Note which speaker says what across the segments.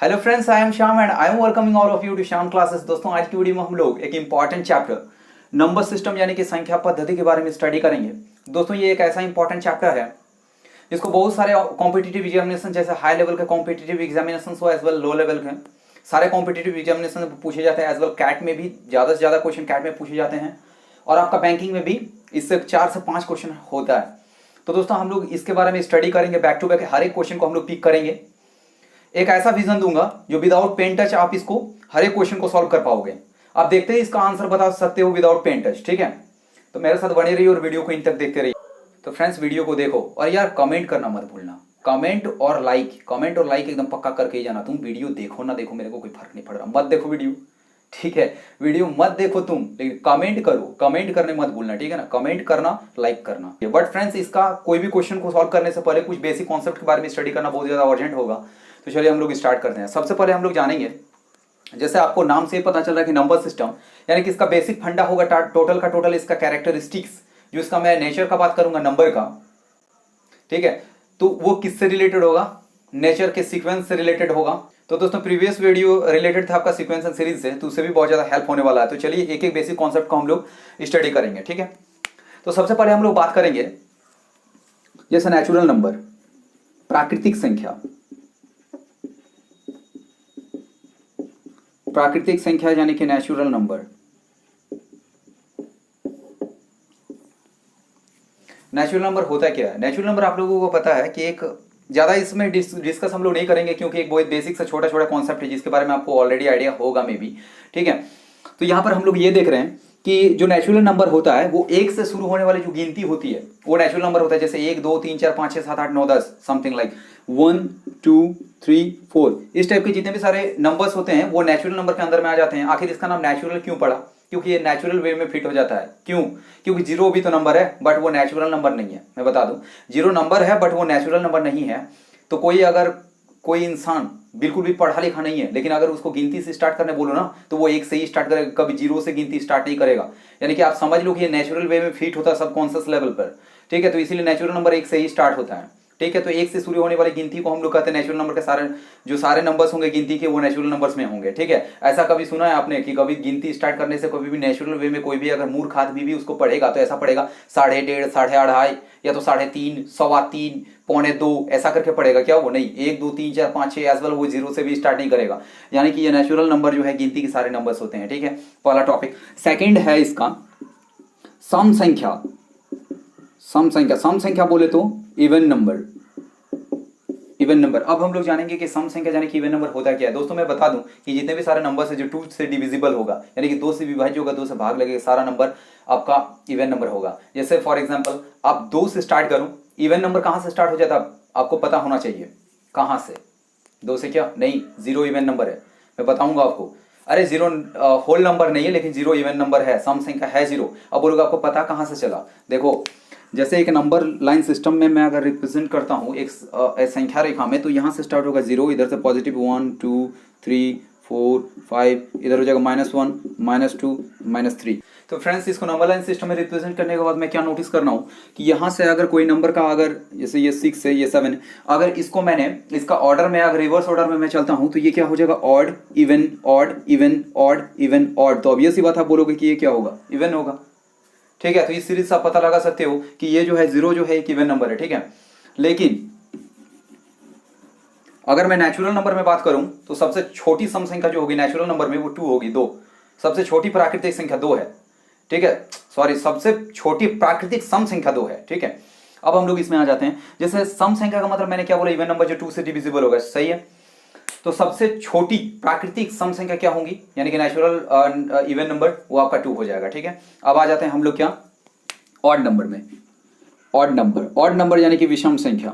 Speaker 1: Hello friends, I am Shyam and I am welcoming all of you to Shyam classes. दोस्तों, आज की video में हम लोग एक इंपॉर्टेंट चैप्टर नंबर सिस्टम यानी कि संख्या पद्धति के बारे में स्टडी करेंगे। दोस्तों, ये एक ऐसा इंपॉर्टेंट चैप्टर है जिसको बहुत सारे कॉम्पिटिटिव एग्जामिनेशन जैसे हाई लेवल के कॉम्पिटिटिव एग्जामिनेशन हो एज वेल लो लेवल के सारे कॉम्पिटिटिव एग्जामिनेशन पूछे जाते हैं। एज वेल कैट में भी ज़्यादा से ज़्यादा क्वेश्चन कैट में पूछे जाते हैं और आपका बैंकिंग में भी इससे 4 से 5 क्वेश्चन होता है। तो दोस्तों, हम लोग इसके बारे में स्टडी करेंगे, बैक टू बैक हर एक क्वेश्चन को हम लोग पिक करेंगे। एक ऐसा विजन दूंगा जो विदाउट पेन टच आप इसको हर एक क्वेश्चन को सॉल्व कर पाओगे। आप देखते ही इसका आंसर बता सकते हो विदाउट पेन टच। ठीक है, तो मेरे साथ बने रहिए और वीडियो को इन तक देखते रहिए। तो फ्रेंड्स, वीडियो को देखो और यार कमेंट करना मत भूलना। कमेंट और लाइक एकदम पक्का करके ही जाना। तुम वीडियो देखो ना देखो, मेरे को कोई फर्क नहीं पड़ रहा, मत देखो वीडियो। ठीक है, वीडियो मत देखो तुम, लेकिन कमेंट करो। कमेंट करने मत भूलना, ठीक है ना। कमेंट करना, लाइक करना। बट फ्रेंड्स, इसका कोई भी क्वेश्चन को सॉल्व करने से पहले कुछ बेसिक कॉन्सेप्ट के बारे में स्टडी करना बहुत ज्यादा अर्जेंट होगा। तो चलिए हम लोग स्टार्ट करते हैं। सबसे पहले हम लोग जानेंगे, जैसे आपको नाम से पता चल रहा है कि नंबर सिस्टम यानी कि इसका बेसिक फंडा होगा टोटल का टोटल, इसका कैरेक्टरिस्टिक्स जो इसका मैं नेचर का बात करूंगा नंबर का, ठीक है, तो वो किससे रिलेटेड होगा? नेचर के सीक्वेंस से रिलेटेड होगा। तो दोस्तों, प्रीवियस वीडियो रिलेटेड था आपका सीक्वेंस एंड सीरीज से, तो उससे भी बहुत ज्यादा हेल्प होने वाला है। तो चलिए एक एक बेसिक कॉन्सेप्ट को हम लोग स्टडी करेंगे, ठीक है। तो सबसे पहले हम लोग बात करेंगे जैसे नेचुरल नंबर, प्राकृतिक संख्या। प्राकृतिक संख्या यानी कि नेचुरल नंबर। नेचुरल नंबर होता क्या है? नेचुरल नंबर आप लोगों को पता है कि एक ज्यादा इसमें डिस्कस हम लोग नहीं करेंगे, क्योंकि एक बहुत बेसिक सा छोटा छोटा कॉन्सेप्ट है जिसके बारे में आपको ऑलरेडी आइडिया होगा मे बी, ठीक है। तो यहाँ पर हम लोग ये देख रहे हैं कि जो नेचुरल नंबर होता है वो एक से शुरू होने वाली जो गिनती होती है वो नेचुरल नंबर होता है। जैसे 1 2 3 4 5 6 7 8 9 10 समथिंग लाइक 1 2 3 4 इस टाइप के जितने भी सारे नंबर्स होते हैं वो नेचुरल नंबर के अंदर में आ जाते हैं। आखिर इसका नाम नेचुरल क्यों पड़ा? क्योंकि ये नेचुरल वे में फिट हो जाता है। क्यों? क्योंकि जीरो भी तो नंबर है बट वो नेचुरल नंबर नहीं है। मैं बता दूं, जीरो नंबर है बट वो नेचुरल नंबर नहीं है। तो कोई इंसान बिल्कुल भी पढ़ा लिखा नहीं है, लेकिन अगर उसको गिनती से स्टार्ट करने बोलो ना तो वो 1 से ही स्टार्ट करेगा, कभी जीरो से गिनती स्टार्ट नहीं करेगा। यानी कि आप समझ लो कि ये नेचुरल वे में फिट होता है सबकॉन्शियस लेवल पर, ठीक है। तो इसीलिए नेचुरल नंबर 1 से ही स्टार्ट होता है, ठीक है। तो 1 से शुरू होने वाली गिनती को हम लोग कहते हैं नेचुरल नंबर के सारे नंबर्स होंगे गिनती के वो नेचुरल नंबर्स में होंगे, ठीक है। ऐसा कभी सुना है आपने कि कभी गिनती स्टार्ट करने से कभी भी नेचुरल वे में कोई भी अगर मूर्ख आदमी भी उसको पढ़ेगा तो ऐसा पढ़ेगा 1.5 2.5 या तो 3.5 3.25 2.25 ऐसा करके पढ़ेगा? क्या वो नहीं, 1 2 3 4 5 6 एज वेल वो जीरो से भी स्टार्ट नहीं करेगा। यानी कि ये नेचुरल नंबर जो है गिनती के सारे नंबर्स होते हैं, ठीक है। पहला टॉपिक। सेकंड है इसका सम संख्या। सम संख्या बोले तो इवन नंबर। अब हम लोग जानेंगे कि सम संख्या यानी कि इवन नंबर होता क्या है। दोस्तों, मैं बता दूं कि जितने भी सारे नंबर्स है जो 2 से डिविजिबल होगा यानी कि 2 से विभाज्य होगा, 2 से भाग लगेगा, सारा नंबर आपका इवन नंबर होगा। जैसे फॉर एग्जांपल आप 2 से स्टार्ट करूं, इवन नंबर कहां से स्टार्ट हो जाता है आपको पता होना चाहिए। कहां से? 2 से क्या नहीं, 0 इवन नंबर है। मैं बताऊंगा आपको। अरे 0 होल नंबर नहीं है लेकिन 0 इवन नंबर है, सम संख्या है 0। अब बोलोगे आपको पता कहां से चला? देखो, जैसे एक नंबर लाइन सिस्टम में मैं अगर रिप्रेजेंट करता हूँ एक संख्या रेखा में, तो यहाँ से स्टार्ट होगा 0, इधर से पॉजिटिव 1 2 3 4 5, इधर हो जाएगा -1 -2 -3। तो फ्रेंड्स, इसको नंबर लाइन सिस्टम में रिप्रेजेंट करने के बाद मैं क्या नोटिस करना हूँ कि यहाँ से अगर कोई नंबर का अगर जैसे ये 6 है, ये 7 है, अगर इसको मैंने इसका ऑर्डर में अगर रिवर्स ऑर्डर में मैं चलता हूँ तो ये क्या हो जाएगा? Odd even odd even odd even odd. तो अब ये सी बात आप बोलोगे कि ये क्या होगा? इवन होगा, ठीक है। तो इस सीरीज से आप पता लगा सकते हो कि ये जो है 0 जो है एक इवन नंबर है, ठीक है। लेकिन अगर मैं नेचुरल नंबर में बात करूं तो सबसे छोटी सम संख्या जो होगी नेचुरल नंबर में वो 2 होगी, 2। सबसे छोटी प्राकृतिक संख्या 2 है, ठीक है। सॉरी, सबसे छोटी प्राकृतिक सम संख्या 2 है, ठीक है। अब हम लोग इसमें आ जाते हैं। जैसे सम संख्या का मतलब मैंने क्या बोला? इवन नंबर जो 2 से डिविजिबल होगा, सही है। तो सबसे छोटी प्राकृतिक सम संख्या क्या होंगी यानी कि नेचुरल इवन नंबर, वो आपका 2 हो जाएगा, ठीक है। अब आ जाते हैं हम लोग क्या? ऑड नंबर में। ऑड नंबर यानी कि विषम संख्या।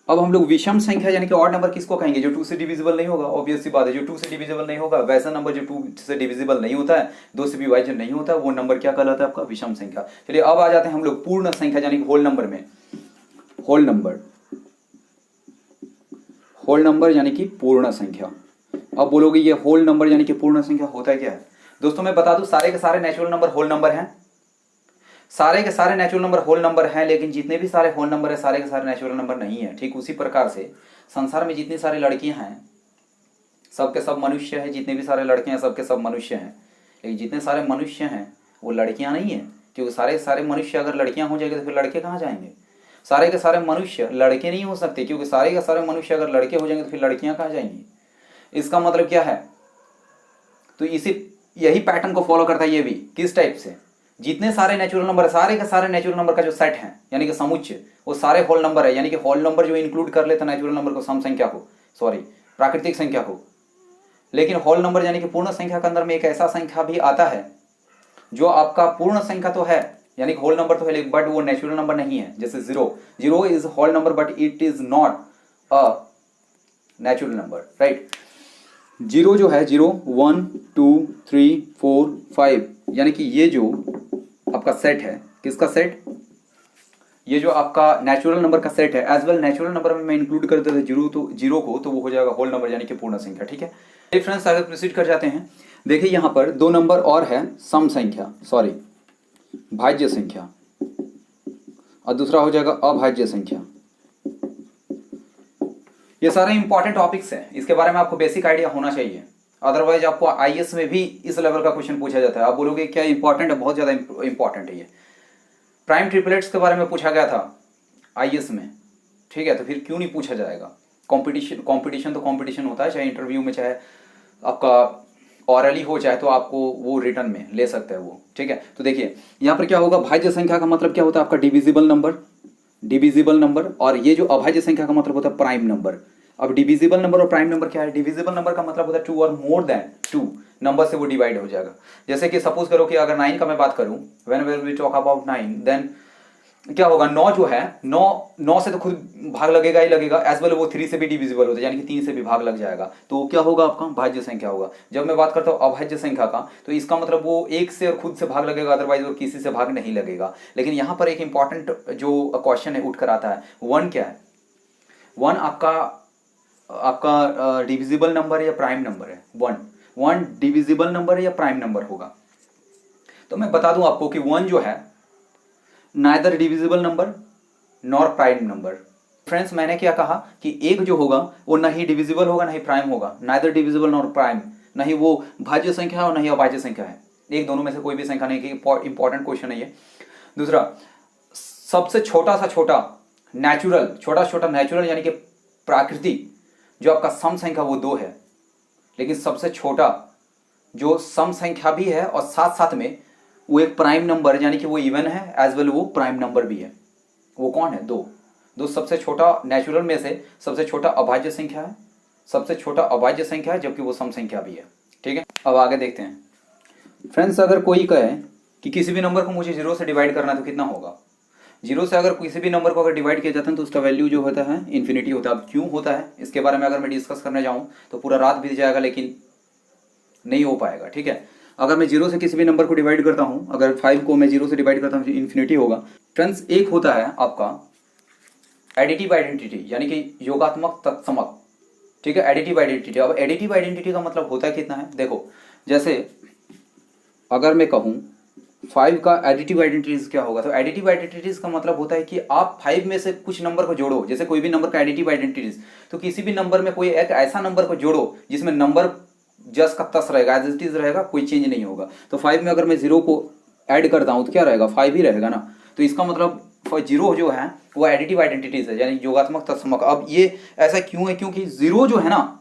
Speaker 1: अब हम लोग विषम संख्या यानी कि ऑड नंबर किसको कहेंगे? जो 2 से डिविजिबल नहीं होगा। ऑब्वियस सी बात है, जो 2 से डिविजिबल नहीं होगा वैसा नंबर जो 2 से डिविजिबल नहीं होता है, 2 से विभाज्य नहीं होता है, वो नंबर क्या कहलाता है? आपका विषम संख्या। चलिए अब आ जाते हैं हम लोग पूर्ण संख्या यानी कि होल नंबर में। होल नंबर यानी कि पूर्ण संख्या। अब बोलोगे ये होल नंबर यानी कि पूर्ण संख्या होता है क्या है? दोस्तों, मैं बता दूं सारे के सारे नेचुरल नंबर होल नंबर हैं। सारे के सारे नेचुरल नंबर होल नंबर हैं, लेकिन जितने भी सारे होल नंबर है सारे के सारे नेचुरल नंबर नहीं है। ठीक उसी प्रकार से संसार में जितनी सारी लड़कियां हैं सबके सब मनुष्य है, जितने भी सारे लड़के हैं सबके सब मनुष्य हैं, लेकिन जितने सारे मनुष्य हैं वो लड़कियां नहीं है, क्योंकि सारे सारे मनुष्य अगर लड़कियां हो जाएंगे तो फिर लड़के कहाँ जाएंगे। सारे के सारे मनुष्य लड़के नहीं हो सकते, क्योंकि सारे के सारे मनुष्य अगर लड़के हो जाएंगे तो फिर लड़कियां कहाँ जाएंगी। इसका मतलब क्या है, तो इसी यही पैटर्न को फॉलो करता है ये भी। किस टाइप से, जितने सारे नेचुरल नंबर, सारे के सारे नेचुरल नंबर का जो सेट है यानी कि समुच्चय, वो सारे होल नंबर है, यानी कि होल नंबर जो इंक्लूड कर लेता है नेचुरल नंबर को, सम संख्या को, सॉरी प्राकृतिक संख्या को। लेकिन होल नंबर यानी कि पूर्ण संख्या के अंदर में एक ऐसा संख्या भी आता है जो आपका पूर्ण संख्या तो है, यानी कि होल नंबर तो है, बट वो नेचुरल नंबर नहीं है। जैसे zero is whole number but it is not a natural number, right. Zero जो है, 0 1 2 3 4 5, यानी कि ये जो आपका सेट है, किसका सेट, ये जो आपका नेचुरल नंबर का सेट है, एज वेल नेचुरल नंबर में मैं इंक्लूड कर देता जीरो को, तो वो हो जाएगा होल नंबर यानी कि पूर्ण संख्या। ठीक है फ्रेंड्स, आगे प्रोसीड कर जाते हैं। देखिए यहाँ पर दो नंबर और है, सम संख्या, सॉरी भाज्य संख्या, और दूसरा हो जाएगा अभाज्य संख्या। ये सारे इंपॉर्टेंट टॉपिक्स हैं, इसके बारे में आपको बेसिक आइडिया होना चाहिए, अदरवाइज आपको आईएएस में भी इस लेवल का क्वेश्चन पूछा जाता है, आप बोलोगे क्या इंपॉर्टेंट है, बहुत ज्यादा इंपॉर्टेंट है ये। प्राइम ट्रिपलेट्स के बारे में पूछा गया था आईएएस में, ठीक है, तो फिर क्यों नहीं पूछा जाएगा। कंपटीशन तो कंपटीशन होता है, चाहे इंटरव्यू में, चाहे आपका ऑरली हो, चाहे तो आपको वो रिटर्न में ले सकते हैं वो। ठीक है, तो देखिए यहाँ पर क्या होगा, भाज्य संख्या का मतलब क्या होता है आपका डिविजिबल नंबर, और ये जो अभाज्य संख्या का मतलब होता है प्राइम नंबर। अब डिविजिबल नंबर और प्राइम नंबर क्या है, डिविजिबल नंबर का मतलब होता है 2 और मोर देन 2 नंबर से वो डिवाइड हो जाएगा। जैसे कि सपोज करो कि अगर 9 का मैं बात करूं, when we talk about 9, then क्या होगा, 9 जो है, 9 से तो खुद भाग लगेगा ही लगेगा, एज वेल वो 3 से भी डिविजिबल होता है, यानी कि 3 से भी भाग लग जाएगा, तो क्या होगा आपका भाज्य संख्या होगा। जब मैं बात करता हूँ अभाज्य संख्या का, तो इसका मतलब वो 1 से और खुद से भाग लगेगा, अदरवाइज वो किसी से भाग नहीं लगेगा। लेकिन यहाँ पर एक इंपॉर्टेंट जो क्वेश्चन है उठ कर आता है, 1 क्या है, 1 आपका डिविजिबल नंबर या प्राइम नंबर है। 1 डिविजिबल नंबर या प्राइम नंबर होगा। तो मैं बता दूं आपको कि 1 जो है neither divisible number nor prime number. Friends, मैंने क्या कहा कि 1 जो होगा वो ना ही डिविजिबल होगा ना ही प्राइम होगा, नाइदर डिविजिबल नॉर प्राइम, ना ही वो भाज्य संख्या है और ना ही अभाज्य संख्या है, एक दोनों में से कोई भी संख्या नहीं, कि इंपॉर्टेंट क्वेश्चन है ये। दूसरा, सबसे छोटा सा छोटा नेचुरल यानी कि प्राकृतिक जो आपका सम संख्या वो 2 है, लेकिन सबसे छोटा जो सम संख्या भी है और साथ साथ में वो एक प्राइम नंबर यानी कि वो इवन है, एज वेल वो प्राइम नंबर भी है, वो कौन है, 2 सबसे छोटा नेचुरल में से सबसे छोटा अभाज्य संख्या है, सबसे छोटा अभाज्य संख्या है, जबकि वो सम संख्या भी है। ठीक है, अब आगे देखते हैं फ्रेंड्स। अगर कोई कहे कि किसी भी नंबर को मुझे 0 से डिवाइड करना है तो कितना होगा, 0 से अगर किसी भी नंबर को अगर डिवाइड किया जाता है तो उसका वैल्यू जो होता है इन्फिनिटी होता है। अब क्यों होता है इसके बारे में अगर मैं डिस्कस करने जाऊं तो पूरा रात बीत जाएगा, लेकिन नहीं हो पाएगा। ठीक है, अगर मैं 0 से किसी भी नंबर को डिवाइड करता हूं, अगर 5 को मैं 0 से डिवाइड करता हूं तो इन्फिनिटी होगा। फ्रेंड्स, एक होता है आपका एडिटिव आइडेंटिटी यानी कि योगात्मक तत्समक। ठीक है, एडिटिव आइडेंटिटी। अब एडिटिव आइडेंटिटी का मतलब होता है कितना है, देखो जैसे अगर मैं कहूं 5 का एडिटिव आइडेंटिटीज क्या होगा, तो एडिटिव आइडेंटिटीज का मतलब होता है कि आप 5 में से कुछ नंबर को जोड़ो, जैसे कोई भी नंबर का एडिटिव आइडेंटिटीज, तो किसी भी नंबर में कोई एक ऐसा नंबर को जोड़ो जिसमें नंबर जस का तस रहेगा, एज इट इज रहेगा, कोई चेंज नहीं होगा। तो 5 में अगर मैं 0 को ऐड करता हूं तो क्या रहेगा, 5 ही रहेगा ना। तो इसका मतलब 0 जो है वो एडिटिव आइडेंटिटीज है, यानी योगात्मक तत्समक। अब ये ऐसा क्यों है, क्योंकि 0 जो है ना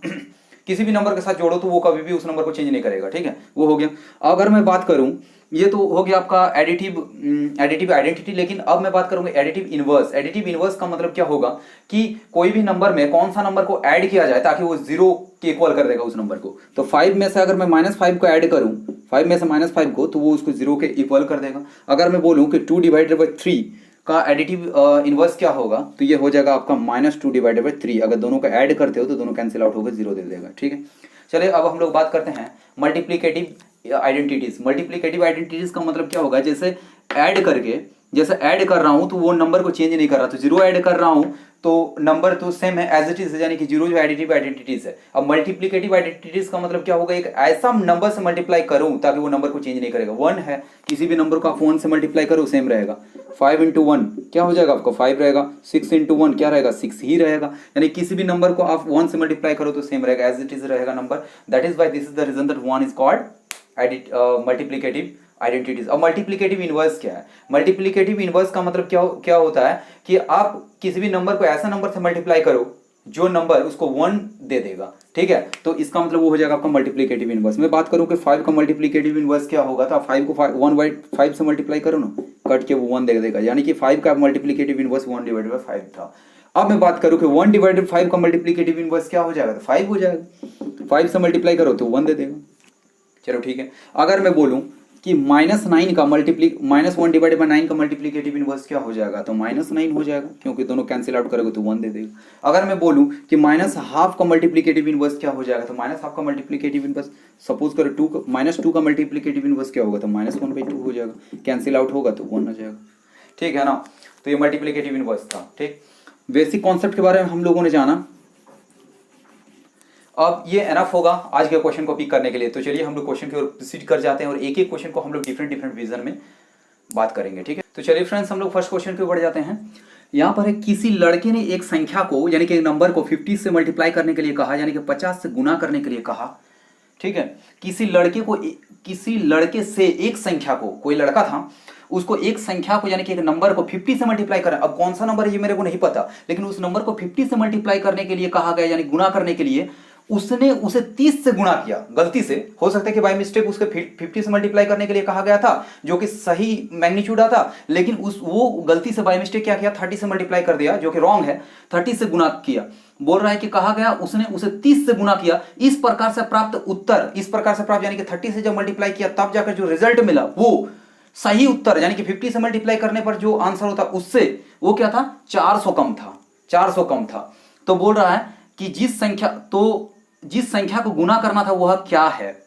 Speaker 1: किसी भी नंबर के साथ जोड़ो तो वो कभी भी उस नंबर को चेंज नहीं करेगा। ठीक है, वो हो गया। अगर मैं बात करूं, ये तो हो गया आपका एडिटिव आइडेंटिटी, लेकिन अब मैं बात करूंगा एडिटिव इनवर्स। एडिटिव इनवर्स का मतलब क्या होगा कि कोई भी नंबर में कौन सा नंबर को ऐड किया जाए ताकि वो 0 के इक्वल कर देगा उस नंबर को। तो 5 में से अगर मैं -5 को ऐड करूं, 5 में से -5 को, तो वो उसको 0 के इक्वल कर देगा। अगर मैं बोलूं कि 2 डिवाइडेड बाई 3 का एडिटिव इनवर्स क्या होगा, तो ये हो जाएगा आपका -2 डिवाइडेड बाई 3। अगर दोनों का ऐड करते हो तो दोनों कैंसिल आउट होकर 0 दे देगा। ठीक है, चलिए अब हम लोग बात करते हैं मल्टीप्लिकेटिव आइडेंटिटीज। मल्टीप्लिकेटिव आइडेंटिटीज का मतलब क्या होगा, जैसे ऐड कर रहा हूं तो वो नंबर को चेंज नहीं कर रहा, तो 0 ऐड कर रहा हूं तो नंबर तो सेम है एज इट इज है, यानी कि जीरो जो एडिटिव आइडेंटिटीज है। अब मल्टीप्लिकेटिव आइडेंटिटीज का मतलब क्या होगा, एक ऐसा नंबर से मल्टीप्लाई करूं ताकि वो नंबर को चेंज नहीं करेगा। 1 है, किसी भी नंबर को आप 1 से मल्टीप्लाई करो सेम रहेगा। 5 इंटू 1 क्या हो जाएगा आपको 5 रहेगा। 6 इंटू 1 क्या रहेगा 6 ही रहेगा। यानी किसी भी नंबर को आप 1 से मल्टीप्लाई करो तो सेम रहेगा, एज इट इज रहेगा number. That is why this is the reason that 1 is called multiplicative identities. अब मल्टीप्लिकेटिव इनवर्स क्या है? मल्टीप्लिकेटिव इनवर्स का मतलब क्या होता है कि आप किसी भी नंबर को ऐसा नंबर से मल्टीप्लाई करो जो नंबर उसको 1 दे देगा, ठीक है। तो इसका मतलब वो हो जाएगा आपका मल्टीप्लिकेटिव इनवर्स। मैं बात करूं कि 5 का मल्टीप्लिकेटिव इनवर्स क्या होगा, तो 5 को 1/5 से मल्टीप्लाई करो ना, कट के वो 1 दे देगा, यानी कि 5 का मल्टीप्लिकेटिव इनवर्स 1/5 था। अब मैं बात करूं कि 1/5 का मल्टीप्लिकेटिव इनवर्स क्या हो जाएगा, तो 5 हो जाएगा। 5 से मल्टीप्लाई करो तो 1 दे देगा। चलो ठीक है। अगर मैं बोलूं कि -1/9 का मल्टीप्लिकेटिव इनवर्स क्या हो जाएगा, तो -9 हो जाएगा, क्योंकि दोनों कैंसिल आउट करोगे तो 1 दे देगा। अगर मैं बोलूं कि -12 का मल्टीप्लिकेटिव इनवर्स क्या हो जाएगा, तो -12 का मल्टीप्लिकेटिव इनवर्स सपोज करो -2 का मल्टीप्लिकेटिव इनवर्स क्या होगा, तो -1/2 हो जाएगा, कैंसिल आउट होगा तो 1 आ जाएगा, ठीक है ना। तो ये मल्टीप्लिकेटिव इनवर्स था, ठीक। बेसिक कॉन्सेप्ट के बारे में हम लोगों ने जाना। अब ये एनफ होगा आज के क्वेश्चन को पिक करने के लिए। तो चलिए हम लोग क्वेश्चन की ओर प्रोसीड कर जाते हैं और एक एक क्वेश्चन को हम लोग डिफरेंट विजन में बात करेंगे, ठीक है। तो चलिए फ्रेंड्स हम लोग फर्स्ट क्वेश्चन पे बढ़ जाते हैं। यहाँ पर है किसी लड़के ने एक संख्या को यानी कि एक नंबर को 50 से मल्टीप्लाई करने के लिए कहा, यानी कि 50 से गुना करने के लिए कहा, ठीक है। किसी लड़के से एक संख्या को, कोई लड़का था उसको एक संख्या को यानी कि एक नंबर को 50 से मल्टीप्लाई करना। अब कौन सा नंबर है ये मेरे को नहीं पता, लेकिन उस नंबर को 50 से मल्टीप्लाई करने के लिए कहा गया, यानी गुना करने के लिए उसने उसे 30 से गुणा किया गलती से। हो सकता है कि बाय मिस्टेक उसके 50 से मल्टीप्लाई करने के लिए कहा गया था जो कि सही मैग्नीट्यूड आता, लेकिन वो गलती से बाय मिस्टेक क्या किया 30 से मल्टीप्लाई कर दिया, जो कि रॉन्ग है। 30 से गुणा किया, बोल रहा है कि कहा गया उसने उसे 30 से गुणा किया। इस प्रकार से प्राप्त उत्तर, इस प्रकार से प्राप्त यानी कि 30 से जब मल्टीप्लाई किया तब जाकर जो रिजल्ट मिला वो सही उत्तर, यानी कि 50 से मल्टीप्लाई करने पर जो आंसर होता उससे वो क्या था 400 कम था, 400 कम था। तो बोल रहा है कि जिस संख्या को गुना करना था वह क्या है,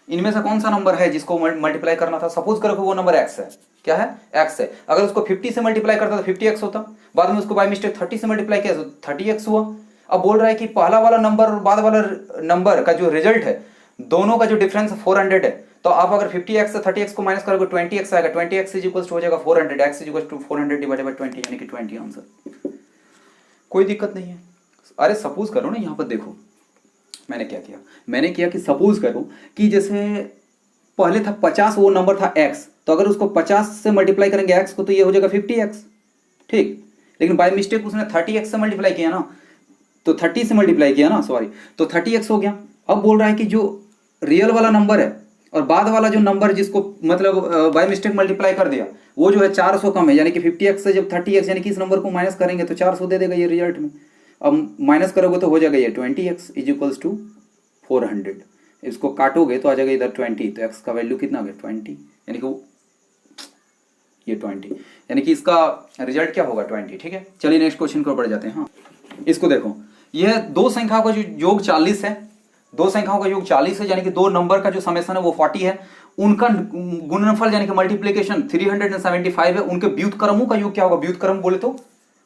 Speaker 1: इनमें से कौन सा नंबर है जिसको मल्टीप्लाई करना था। सपोज करो कि वो नंबर x है, क्या है x है। अगर उसको 50 से मल्टीप्लाई करता तो 50x होता, बाद में उसको बाय मिस्टेक 30 से मल्टीप्लाई किया तो 30x हुआ। अब बोल रहा है कि पहला वाला नंबर और बाद वाला नंबर का जो रिजल्ट है दोनों का जो डिफरेंस 400 है, तो आप अगर 50x से 30x को माइनस करोगे 20x आएगा। 20x इज इक्वल टू हो जाएगा 400, x is equal to 400 divided by 20 यानी कि 20 आंसर। कोई दिक्कत नहीं है। अरे सपोज करो ना, यहाँ पर देखो मैंने क्या किया, मैंने किया कि सपोज करो कि जैसे पहले था 50, वो नंबर था x, तो अगर उसको 50 से मल्टीप्लाई करेंगे x को तो ये हो जाएगा 50x, ठीक। लेकिन बाय मिस्टेक उसने 30x से मल्टीप्लाई किया ना, तो 30 से मल्टीप्लाई किया ना, सॉरी, तो 30x हो गया। अब बोल रहा है कि जो रियल वाला नंबर है और बाद वाला जो नंबर जिसको मतलब बाय मिस्टेक मल्टीप्लाई कर दिया वो जो है 400 कम है, यानी कि 50x से जब 30x यानी कि इस नंबर को माइनस करेंगे तो 400 दे देगा ये रिजल्ट में। अब माइनस करोगे तो हो जाएगा ये 20x इज इक्वल्स टू 400। इसको काटोगे तो आ जाएगा इधर 20, तो x का वैल्यू कितना आ गया 20, यानी कि ये 20, यानी कि इसका रिजल्ट क्या होगा 20, ठीक है। चलिए नेक्स्ट क्वेश्चन को बढ़ जाते हैं। हाँ, इसको देखो, यह दो संख्याओं का जो योग 40 है, दो संख्याओं का योग 40 है, यानी कि दो नंबर का जो समेशन है वो 40 है। उनका गुणनफल यानी कि मल्टीप्लिकेशन 375 है। उनके व्युत्क्रमों का योग क्या होगा, व्युत्क्रम बोले तो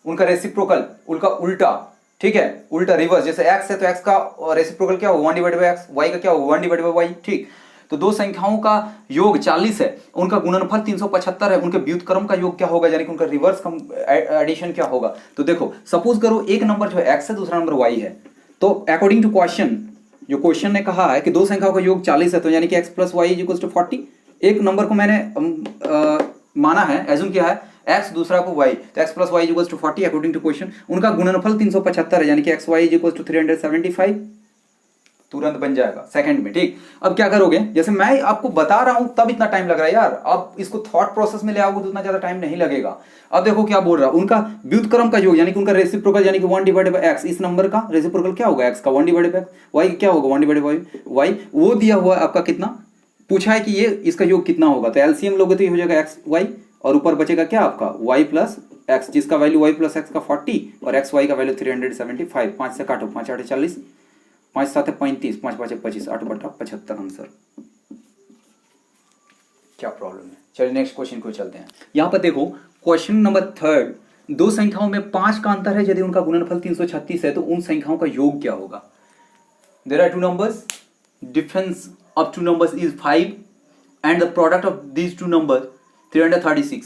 Speaker 1: उनका रेसिप्रोकल, उनका उल्टा, ठीक है, उल्टा रिवर्स। जैसे x है तो x का रेसिप्रोकल क्या होगा 1/x, y का क्या होगा 1/y, ठीक। तो दो संख्याओं का योग 40 है, उनका गुणनफल 375 है। उनके व्युत्क्रम का योग क्या होगा, यानी कि उनका रिवर्स एडिशन क्या होगा। तो देखो सपोज करो एक नंबर जो है x है, दूसरा नंबर y है। तो अकॉर्डिंग टू क्वेश्चन, जो क्वेश्चन ने कहा है कि दो संख्याओं का योग 40 है, तो यानी कि x plus y is equal to 40। एक नंबर को मैंने माना है, एज्यूम किया है x, दूसरा को y, तो x plus y is equal to 40 according to question. उनका गुणनफल 375 है, यानी कि xy इज इक्वल टू 375, तुरंत बन जाएगा सेकंड में, ठीक। अब क्या करोगे, जैसे मैं आपको बता रहा हूं तब इतना टाइम लग रहा है यार, अब इसको थॉट प्रोसेस में ले आओगे तो उतना ज्यादा टाइम नहीं लगेगा। अब देखो क्या बोल रहा है, उनका व्युत्क्रम का योग यानी कि उनका रेसिप्रोकल यानी कि 1/x, इस नंबर का रेसिप्रोकल क्या होगा x का 1/x, y क्या होगा 1/y, वो दिया हुआ आपका कितना पूछा है कि ये इसका योग कितना होगा, तो एलसीएम लोगे तो ये हो जाएगा x y और ऊपर बचेगा क्या आपका y प्लस x, जिसका वैल्यू y प्लस x का 40 और x y का वैल्यू 375। 5 से काटो, 5 8 40, 5 7 35, 5 5 25, 8/75 आंसर। क्या प्रॉब्लम है। चलिए नेक्स्ट क्वेश्चन को चलते हैं। यहाँ पर देखो क्वेश्चन नंबर 3 दो संख्याओं में 5 का अंतर है, यदि उनका गुणनफल 336 है तो उन संख्याओं का योग क्या होगा? There are two numbers, difference of two numbers is 5 and the product of these two number 336।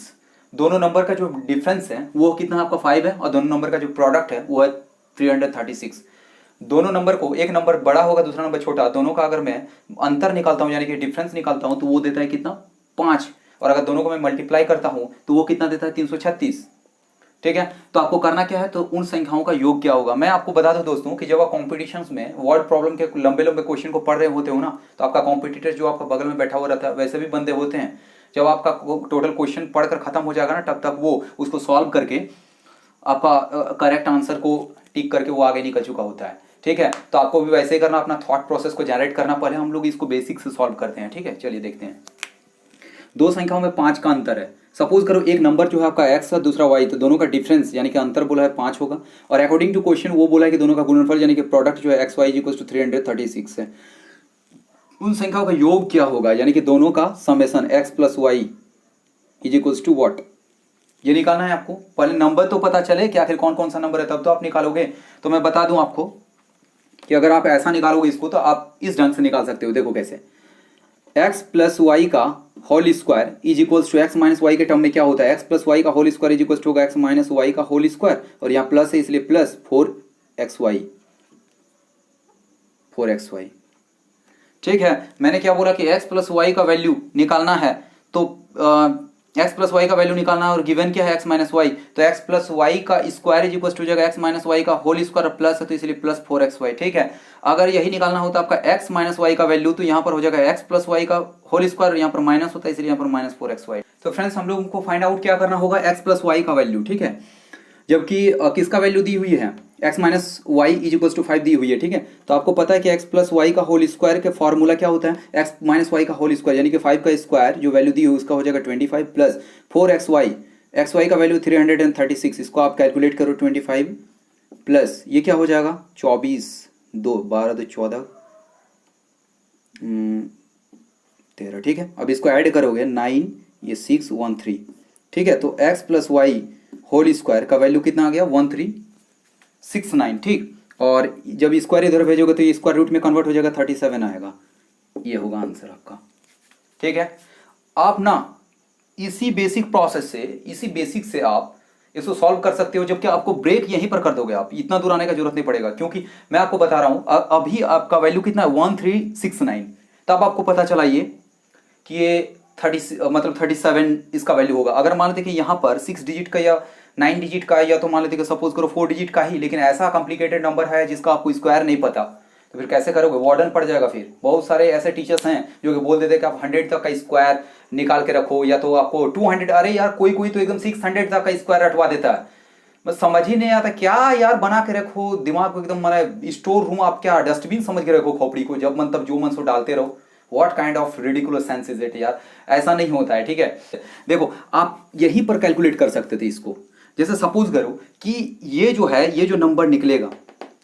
Speaker 1: दोनों नंबर का जो डिफरेंस है वो कितना आपका 5 है और दोनों नंबर का जो प्रोडक्ट है वो है 336। दोनों नंबर को, एक नंबर बड़ा होगा दूसरा नंबर छोटा, दोनों का अगर मैं अंतर निकालता हूं यानी कि डिफरेंस निकालता हूं तो वो देता है कितना? 5। और अगर दोनों को मैं मल्टीप्लाई करता हूं तो वो कितना देता है? 336। ठीक है, तो आपको करना क्या है, तो उन संख्याओं का योग क्या होगा। मैं आपको बता दूं दोस्तों कि जब आप कॉम्पिटिशन्स में वर्ड प्रॉब्लम के लंबे लंबे क्वेश्चन को पढ़ रहे होते हो ना, तो आपका कॉम्पिटिटर जो आपका बगल में बैठा हुआ रहता है वैसे भी बंदे होते हैं, जब आपका टोटल क्वेश्चन पढ़कर खत्म हो जाएगा ना तब तक वो उसको सॉल्व करके आपका करेक्ट आंसर को टिक करके वो आगे निकल चुका होता है। ठीक है, तो आपको भी वैसे ही करना, अपना थॉट प्रोसेस को जनरेट करना। पहले हम लोग इसको बेसिक से सॉल्व करते हैं। ठीक है, चलिए देखते हैं। दो संख्याओं में 5 का अंतर है। सपोज करो एक नंबर जो है आपका x है दूसरा y, तो दोनों का डिफरेंस यानी कि अंतर बोला है 5 होगा, और अकॉर्डिंग टू क्वेश्चन वो बोला है कि दोनों का गुणनफल यानी कि प्रोडक्ट जो है x y इक्वल्स टू 336 है। उन संख्याओं का योग क्या होगा, यानी कि दोनों का summation x plus y is equals to what, ये निकालना है आपको। पहले नंबर तो पता चले कि आखिर कौन कौन सा नंबर है, तब तो आप निकालोगे। तो मैं बता दूं आपको कि अगर आप ऐसा निकालोगे इसको तो आप इस ढंग से निकाल सकते हो। देखो कैसे, x प्लस वाई का whole square is equals to x minus y के टर्म में क्या होता है, x प्लस वाई का whole square is equals to x minus y का होल स्क्वायर, और यहाँ प्लस है इसलिए प्लस 4xy। ठीक है, मैंने क्या बोला कि x प्लस वाई का वैल्यू निकालना है, तो x प्लस वाई का वैल्यू निकालना है और गिवन क्या है x माइनस वाई, तो x प्लस वाई का स्क्वायर इज इक्वल टू जाएगा x माइनस वाई का होल स्क्वायर प्लस है तो इसलिए प्लस 4xy। ठीक है, अगर यही निकालना होता आपका x माइनस वाई का वैल्यू तो यहाँ पर हो जाएगा x प्लस वाई का होल स्क्वायर, यहाँ पर माइनस होता है इसलिए यहाँ पर माइनस 4xy। तो फ्रेंड्स हम लोगों को फाइंड आउट क्या करना होगा, x प्लस वाई का वैल्यू। ठीक है, जबकि किसका वैल्यू दी हुई है, x minus y is equal to 5 दी हुई है। ठीक है, तो आपको पता है कि x प्लस वाई का होल स्क्वायर के फॉर्मूला क्या होता है, x माइनस वाई का होल स्क्वायर यानी कि 5 का स्क्वायर जो वैल्यू दी हुई उसका हो जाएगा 25 प्लस 4xy, xy का वैल्यू 336, इसको आप कैलकुलेट करो 25 प्लस ये क्या हो जाएगा 24, 2 12 2 14 13। ठीक है, अब इसको ऐड करोगे 9 ये 6 1 3। ठीक है, तो x plus y whole square का वैल्यू कितना आ गया 1369। ठीक, और जब स्क्वायर इधर भेजोगे तो ये स्क्वायर रूट में कन्वर्ट हो जाएगा 37 आएगा, ये होगा आंसर आपका। ठीक है, आप ना इसी बेसिक प्रोसेस से, इसी बेसिक से आप इसको सॉल्व कर सकते हो, जबकि आपको ब्रेक यहीं पर कर दोगे, आप इतना दूर आने का जरूरत नहीं पड़ेगा, क्योंकि मैं आपको बता रहा हूं अभी आपका वैल्यू कितना है 1369, तब आपको पता चला ये कि ये 37 इसका वैल्यू होगा। अगर मान लेते कि यहाँ पर 6 डिजिट का या 9 डिजिट का, या तो मान लेते कि सपोज करो 4 डिजिट का ही, लेकिन ऐसा कॉम्प्लिकेटेड नंबर है जिसका आपको स्क्वायर नहीं पता, तो फिर कैसे करोगे, वार्डन पड़ जाएगा। फिर बहुत सारे ऐसे टीचर्स हैं जो कि बोल देते हैं कि आप 100 तक का स्क्वायर निकाल के रखो, या तो आपको 200, अरे यार कोई तो एकदम 600 तक का स्क्वायर रटवा देता है। बस समझ ही नहीं आता क्या यार, बना के रखो दिमाग को एकदम, माना स्टोर रूम आप क्या डस्टबिन समझ के रखो खोपड़ी को, जब मन तब जो मन सो डालते रहो। What kind of ridiculous sense is it यार, ऐसा नहीं होता है। ठीक है, देखो आप यहीं पर कैलकुलेट कर सकते थे इसको। जैसे सपोज करो कि ये जो है, ये जो नंबर निकलेगा,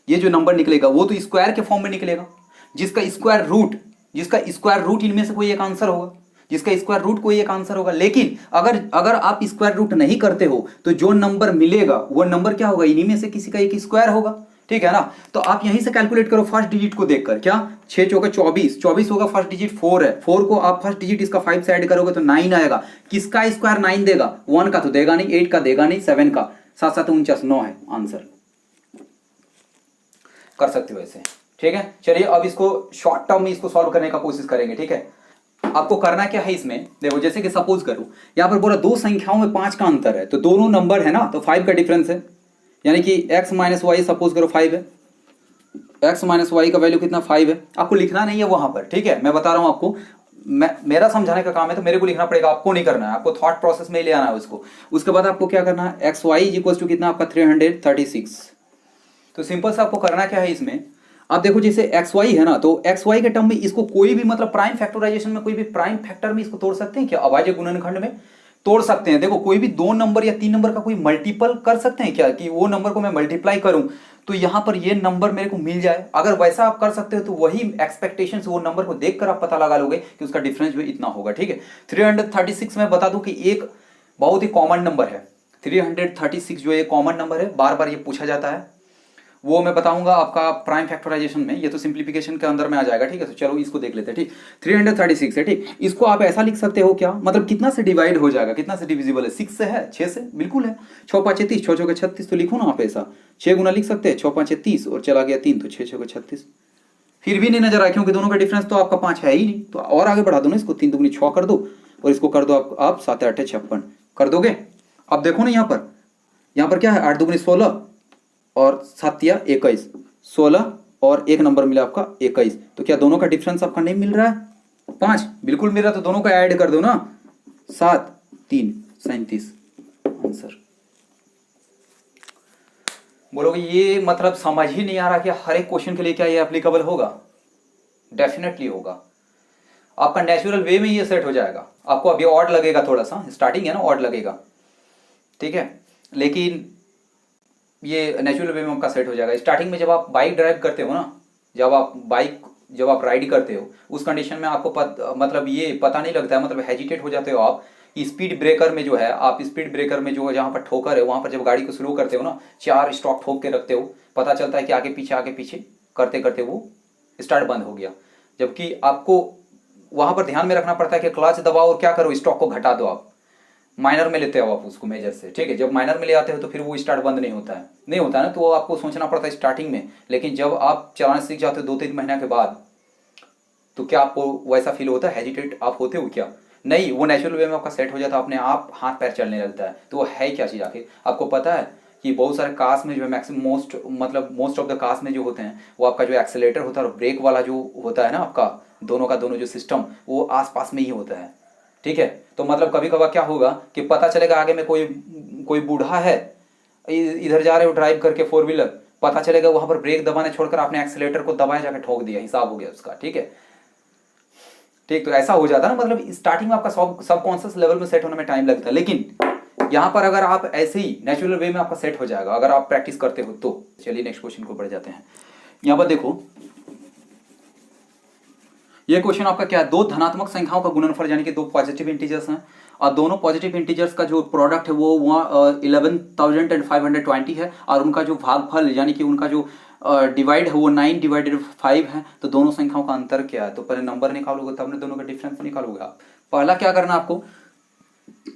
Speaker 1: ये जो नंबर निकलेगा वो तो स्क्वायर के फॉर्म में निकलेगा, जिसका स्क्वायर रूट इनमें से कोई एक आंसर होगा, जिसका स्क्वायर रूट कोई एक आंसर होगा। लेकिन अगर आप स्क्वायर रूट नहीं करते हो तो जो नंबर मिलेगा वो नंबर क्या होगा, इन्हीं में से किसी का एक स्क्वायर होगा। ठीक है ना, तो आप यहीं से कैलकुलेट करो फर्स्ट डिजिट को देखकर, क्या 6 चौके 24 होगा, फर्स्ट डिजिट 4 है, 4 को आप फर्स्ट डिजिट इसका 5 से ऐड करोगे तो 9 आएगा। किसका स्क्वायर 9 देगा, 1 का तो देगा नहीं, 8 का देगा नहीं, 7 का, 7 7 49 9 है आंसर। कर सकते हो ऐसे। ठीक है, चलिए अब इसको शॉर्ट टर्म में इसको सॉल्व करने का कोशिश करेंगे। ठीक है, आपको करना क्या है इसमें, देखो जैसे कि सपोज करो यहां पर बोला दो संख्याओं में 5 का अंतर है, तो दोनों नंबर है ना, तो 5 का डिफरेंस है, यानी कि x माइनस वाई सपोज करो 5 है, x माइनस वाई का वैल्यू कितना 5 है। आपको लिखना नहीं है वहां पर, ठीक है, मैं बता रहा हूं आपको, मेरा समझाने का काम है तो मेरे को लिखना पड़ेगा, आपको नहीं करना है, आपको थॉट प्रोसेस में ही ले आना है उसको। उसके बाद आपको क्या करना है, x y is equal to कितना आपका 336। तो सिंपल से आपको करना क्या है इसमें, आप देखो जैसे एक्स वाई है ना, तो एक्स वाई के टर्म में इसको कोई भी मतलब प्राइम फैक्टराइजेशन में कोई भी प्राइम फैक्टर में इसको तोड़ सकते हैं क्या, अभाज्य गुणनखंड में तोड़ सकते हैं। देखो कोई भी 2 नंबर या 3 नंबर का कोई मल्टीपल कर सकते हैं क्या, कि वो नंबर को मैं मल्टीप्लाई करूं तो यहां पर ये नंबर मेरे को मिल जाए। अगर वैसा आप कर सकते हो तो वही एक्सपेक्टेशन से वो नंबर को देखकर आप पता लगा लोगे कि उसका डिफरेंस भी इतना होगा। ठीक है, 336 में बता दूं कि एक बहुत ही कॉमन नंबर है, 336 जो ये कॉमन नंबर है, बार बार ये पूछा जाता है, वो मैं बताऊंगा आपका प्राइम फैक्टराइजेशन में, ये तो सिंप्लीफिकेशन के अंदर में आ जाएगा, ठीक है। तो चलो इसको देख लेते हैं, ठीक। 336 है, ठीक। इसको आप ऐसा लिख सकते हो क्या, मतलब कितना से डिवाइड हो जाएगा, कितना से डिविजिबल है, 6 से है, 6 से बिल्कुल है। 6 5 30, 6 6 36, तो लिखो ना आप ऐसा, 6 गुना लिख सकते हैं, 6 5 30 और चला गया 3, तो 6 6 36। फिर भी नहीं नजर आया क्योंकि दोनों का डिफरेंस तो आपका 5 है ही नहीं, तो और आगे बढ़ा दो ना इसको, 3 दूनी 6 कर दो और इसको कर दो आप 7 8 56 कर दोगे। अब देखो ना यहाँ पर क्या है, 8 दूनी 16 और 7 या 21, 16 और एक नंबर मिला आपका 21, तो क्या दोनों का डिफरेंस आपका नहीं मिल रहा है, 5 बिल्कुल मिल रहा है, तो दोनों का ऐड कर दो ना, 7 3 37 आंसर। बोलोगे ये मतलब समझ ही नहीं आ रहा कि हर एक क्वेश्चन के लिए क्या ये एप्लीकेबल होगा, डेफिनेटली होगा। आपका नेचुरल वे में ये सेट हो जाएगा, आपको अभी ऑड लगेगा, थोड़ा सा स्टार्टिंग है ना, ऑड लगेगा, ठीक है, लेकिन ये नेचुरल वे में आपका सेट हो जाएगा। स्टार्टिंग में जब आप बाइक ड्राइव करते हो ना, जब आप राइड करते हो उस कंडीशन में आपको मतलब ये पता नहीं लगता है, मतलब हेजिटेट हो जाते हो आप। स्पीड ब्रेकर में जो है, आप स्पीड ब्रेकर में जो जहाँ पर ठोकर है वहाँ पर जब गाड़ी को स्लो करते हो ना, 4 स्टॉप ठोक के रखते हो, पता चलता है कि आगे पीछे करते करते वो स्टार्ट बंद हो गया। जबकि आपको वहाँ पर ध्यान में रखना पड़ता है कि क्लच दबाओ और क्या करो, स्टॉक को घटा दो, आप माइनर में लेते हो आप उसको मेजर से, ठीक है। जब माइनर में ले आते हो तो फिर वो स्टार्ट बंद नहीं होता है ना, तो वो आपको सोचना पड़ता है स्टार्टिंग में। लेकिन जब आप चलाना सीख जाते हो 2-3 महीने के बाद, तो क्या आपको वैसा फील होता है, हेजिटेट आप होते हो क्या, नहीं, वो नेचुरल वे में आपका सेट हो जाता है, अपने आप हाथ पैर चलने लगता है। तो वो है क्या चीज़ आखिर, आपको पता है कि बहुत सारे कार्स में जो है maximum most of the cars में जो होते हैं, वो आपका जो एक्सेलेरेटर होता है और ब्रेक वाला जो होता है ना आपका, दोनों का दोनों जो सिस्टम, वो आसपास में ही होता है, ठीक है। तो मतलब कभी कभार क्या होगा कि पता चलेगा आगे में कोई बूढ़ा है, इधर जा रहे हो ड्राइव करके 4 व्हीलर, पता चलेगा वहां पर ब्रेक दबाने छोड़कर आपने एक्सेलेरेटर को दबाया, जाकर ठोक दिया, हिसाब हो गया उसका, ठीक है। ठीक, तो ऐसा हो जाता है ना, मतलब स्टार्टिंग में आपका सबकॉन्शियस लेवल में सेट होने में टाइम लगता है, लेकिन यहाँ पर अगर आप ऐसे ही नेचुरल वे में आपका सेट हो जाएगा अगर आप प्रैक्टिस करते हो तो। चलिए नेक्स्ट क्वेश्चन को बढ़ जाते हैं। यहाँ पर देखो ये क्वेश्चन आपका क्या है, दो धनात्मक संख्याओं का गुणनफल यानी कि दो पॉजिटिव इंटीजर्स हैं और दोनों पॉजिटिव इंटीजर्स का जो प्रोडक्ट है वो 11,520 है और उनका जो भागफल यानी कि उनका जो डिवाइड है वो 9/5 है। तो दोनों संख्याओं का अंतर क्या है, तो पहले नंबर निकालोगे तब दोनों का डिफरेंस निकालोगे आप। पहला क्या करना आपको,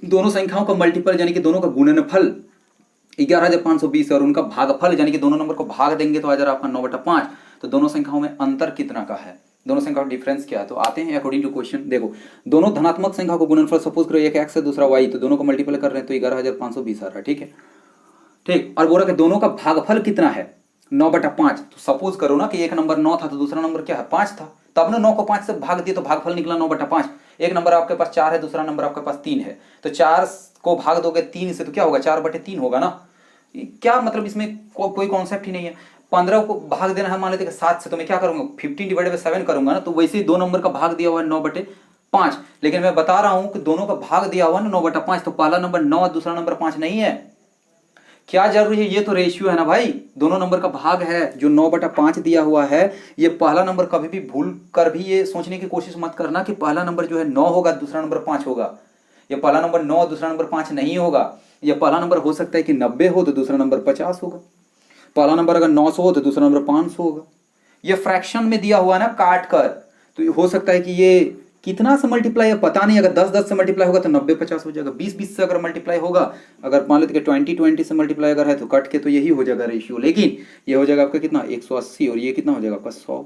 Speaker 1: दोनों संख्याओं का मल्टीपल यानी कि दोनों का गुणनफल 11,520 और उनका भागफल यानी कि दोनों नंबर को भाग देंगे तो आ जाएगा आपका 9/5। तो दोनों संख्याओं में अंतर कितना का है, दोनों संख्या का डिफरेंस क्या है, तो आते हैं अकॉर्डिंग टू क्वेश्चन। देखो दोनों धनात्मक संख्या को गुणनफल सपोज करो, एक x है दूसरा y, तो दोनों को मल्टीपल कर रहे हैं तो 11,520 आ रहा है, ठीक है, ठीक। और बोल रहा है दोनों का भागफल कितना है, 9/5। तो सपोज करो ना कि एक नंबर 9 था तो दूसरा नंबर क्या है 5 था, तो आपने 9 को 5 से भाग दिया तो भागफल निकला 9/5। एक नंबर आपके पास 4 है, दूसरा नंबर आपके पास 3 है, तो 4 को भाग दोगे 3 से तो क्या होगा 4/3 होगा ना। क्या मतलब इसमें कोई कॉन्सेप्ट ही नहीं है। 15 को भाग देना है मान लेते 7 से, तो मैं क्या करूंगा 15/7 करूंगा ना, तो वैसे ही दो नंबर का भाग दिया हुआ है 9/5, लेकिन मैं बता रहा हूं कि दोनों का भाग दिया हुआ है 9/5, तो पहला नंबर 9 दूसरा नंबर 5 नहीं है। क्या जरूरी है, ये तो रेशियो है ना भाई, दोनों नंबर का भाग है जो 9/5 दिया हुआ है। ये पहला नंबर कभी भी भूल कर भी ये सोचने की कोशिश मत करना कि पहला नंबर जो है 9 होगा दूसरा नंबर 5 होगा। ये पहला नंबर 9 दूसरा नंबर 5 नहीं होगा। ये पहला नंबर हो सकता है कि 90 हो तो दूसरा नंबर 50 होगा, पहला नंबर अगर 900 हो तो दूसरा नंबर 500 होगा। ये फ्रैक्शन में दिया हुआ है ना काट कर, तो हो सकता है कि ये कितना से मल्टीप्लाई है पता नहीं, अगर 10-10 से मल्टीप्लाई होगा तो 90-50 हो जाएगा, 20-20 से अगर मल्टीप्लाई होगा, अगर मान लेते 20-20 से मल्टीप्लाई अगर है तो कट के तो यही हो जाएगा रेशियो, लेकिन ये हो जाएगा आपका कितना 180 और ये कितना हो जाएगा आपका 100।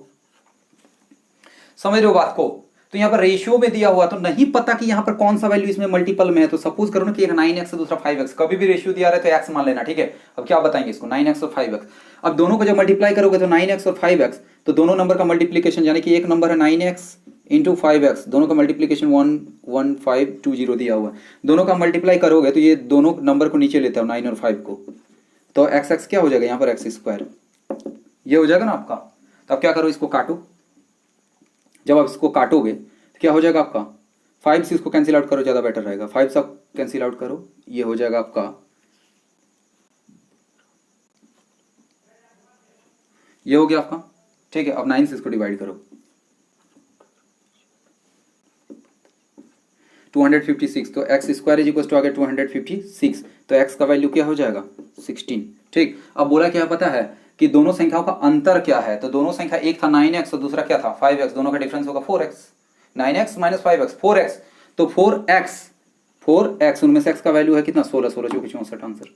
Speaker 1: समझ रहे हो बात को। तो यहाँ पर रेशियो में दिया हुआ तो नहीं पता कि यहाँ पर कौन सा वैल्यू इसमें मल्टीपल में है, तो सपोज करो ना कि एक 9x दूसरा 5x, कभी भी रेशियो दिया रहे तो x मान लेना, ठीक है। अब क्या बताएंगे इसको 9x और 5x, अब दोनों को जब मल्टीप्लाई करोगे तो 9x और 5x, तो दोनों नंबर का मल्टीप्लीकेशन यानी कि एक नंबर है 9x इंटू 5x, दोनों का मल्टीप्लीकेशन 11520 दिया हुआ है, दोनों का मल्टीप्लाई करोगे तो ये दोनों नंबर को नीचे लेता है 9 और 5 को, तो x क्या हो जाएगा यहाँ पर x², ये हो जाएगा ना आपका। तो अब क्या करो इसको काटो, जब आप इसको काटोगे तो क्या हो जाएगा आपका 5 से इसको कैंसिल आउट करो, ज्यादा बेटर रहेगा, 5 से कैंसिल आउट करो, ये हो जाएगा आपका, ये हो गया आपका, ठीक है। अब 9 से इसको डिवाइड करो, 256, तो x square is equal to आ गया 256, तो एक्स का वैल्यू क्या हो जाएगा 16। ठीक, अब बोला क्या पता है कि दोनों संख्याओं का अंतर क्या है, तो दोनों संख्या एक था 9x और दूसरा क्या था 5x, दोनों का डिफरेंस होगा 4x, 9x minus 5x 4x, तो 4x उनमें से x का वैल्यू है कितना 16, 16 जो 64 आंसर।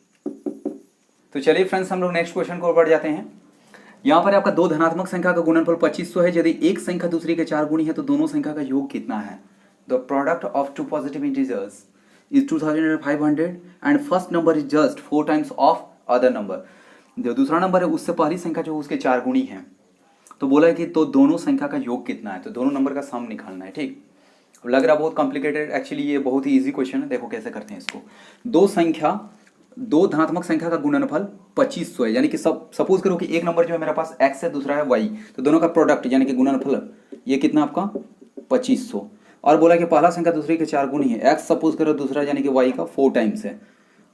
Speaker 1: तो चलिए फ्रेंड्स हम लोग नेक्स्ट क्वेश्चन को बढ़ जाते हैं। यहाँ पर आपका दो धनात्मक संख्या का गुणनफल 2500 है, यदि एक संख्या दूसरी के 4 गुणी है तो दोनों संख्या का योग कितना है। The product of two positive integers is 2500 and first number is just 4 times of other number. जो दूसरा नंबर है उससे पहली संख्या जो उसके 4 गुणी है, तो बोला है कि तो दोनों संख्या का योग कितना है, तो दोनों नंबर का सम निकालना है। ठीक, अब लग रहा बहुत कॉम्प्लिकेटेड, एक्चुअली ये बहुत ही इजी क्वेश्चन है। देखो कैसे करते हैं इसको। दो धनात्मक संख्या का गुणनफल 2500 है, यानी कि सपोज करो कि एक नंबर जो है मेरे पास x है, दूसरा है y, तो दोनों का प्रोडक्ट यानी कि गुणनफल ये कितना आपका 2500, और बोला कि पहला संख्या दूसरी के 4 गुणी है, x सपोज करो, दूसरा यानी कि y का 4 टाइम्स है।